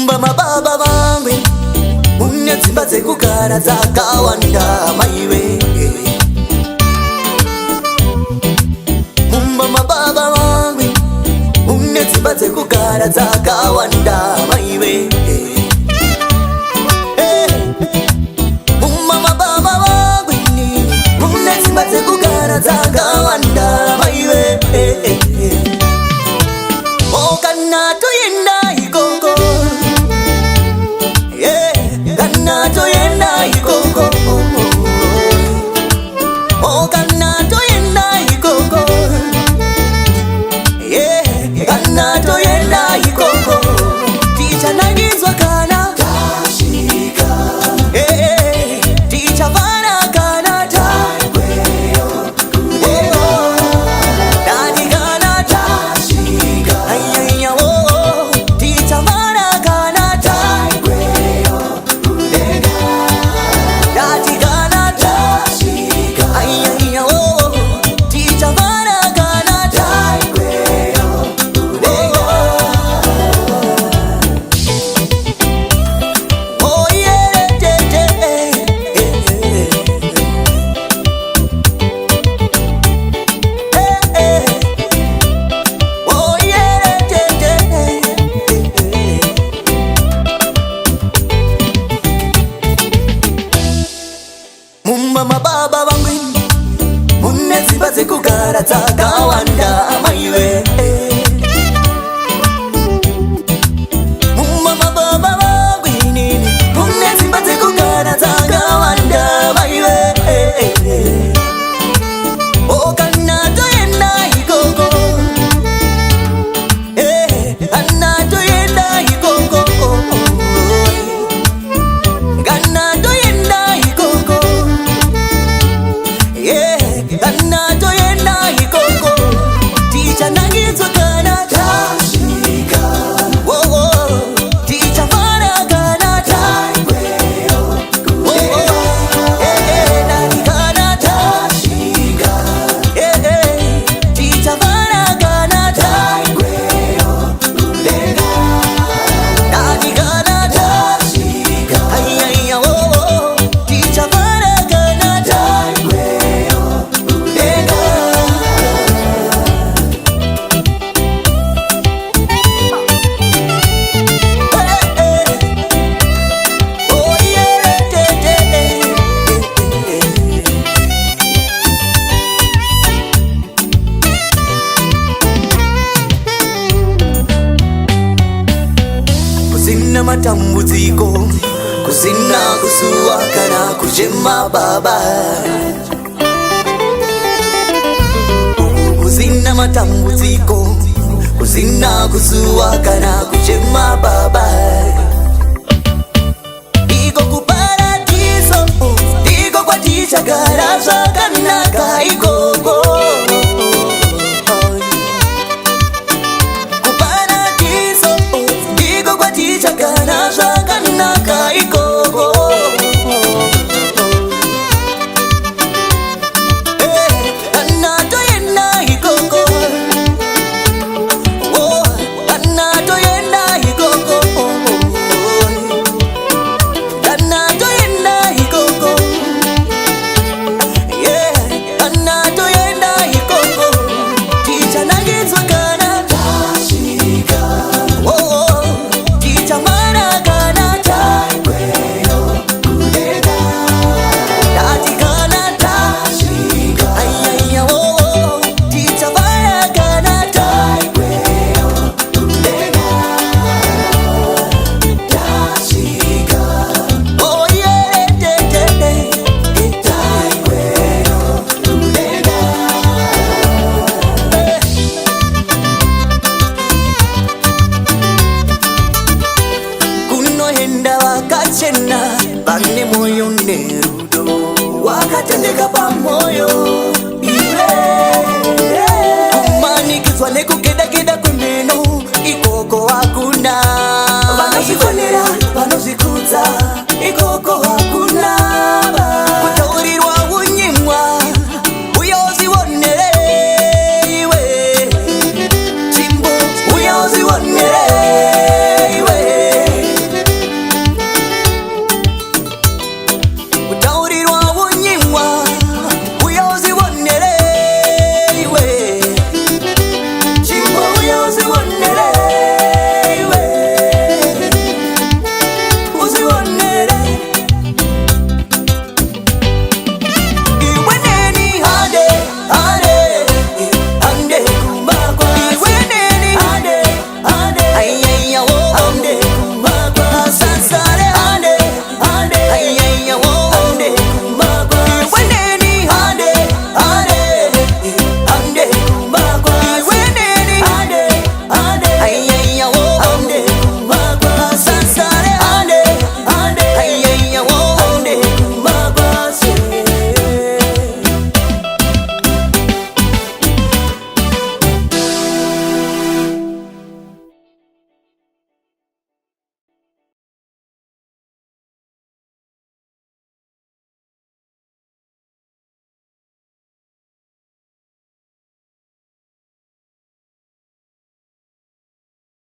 Mumba mababa vangwe mune dzimba dzekugara dzakawanda maiwe. Mumba mababa vangwe mune dzimba dzekugara dzakawanda maiwe. Mumba mababa vangwe mune dzimba dzekugara dzakawanda maiwe. Oh kana toyenda ikoko, kana toyenda ikoko. Oh kana toyenda ikoko, kana toyenda ikoko. Ticha nagizwa kana Tasvika, ticha vana kana taikweyo kudeyo. Dadi kana Tasvika, ayaya oh, ticha vana kana taikweyo kudeyo. Dadi kana Tasvika, ayaya oh, ticha vana kana taikweyo kudeyo. Oh yeah, oh yeah, Mumba mababa vangwini mune dzimba dzekugara dzakawanda maiwe. Mumba mababa vangwini mune dzimba dzekugara dzakawanda maiwe. Oh kana toyenda ikoko, kana toyenda ikoko. Kana toyenda ikoko, kana toyenda ikoko. Ticha nagizwa kana Tasvika, oh oh. Ticha vana kana taikweyo kudeyo. Dadi kana Tasvika, ticha vana kana taikweyo kudeyo. Dadi kana Tasvika, ayaya oh oh. Ticha vana kana taikweyo kudeyo. Oh yeah, kusina matambudziko, kusina kusuwa kana kuchema baba. Kusina matambudziko, kusina kusuwa kana kuchema baba. Iko kuparadiso, iko kwa tichagara zvakanaka ikoko. Kuparadiso, iko kwa tichagara zvakanaka ikoko. Kana toyenda ikoko, oh kana toyenda ikoko. Kana toyenda ikoko, kana toyenda ikoko. Ticha nagizwa kana Tasvika, oh ticha vana kana taikweyo kudeyo. Dadi kana Tasvika, ayaya oh, ticha vana kana taikweyo kudeyo. Tasvika, oh yeah, taikweyo kudeyo. Kunoenda wakachena vane moyo nerudo, wakatendeka pamoyo iwe. Kumanikidzwa nekugedageda kwemeno ikoko hakuna. Vanozvifanira vanozvikudza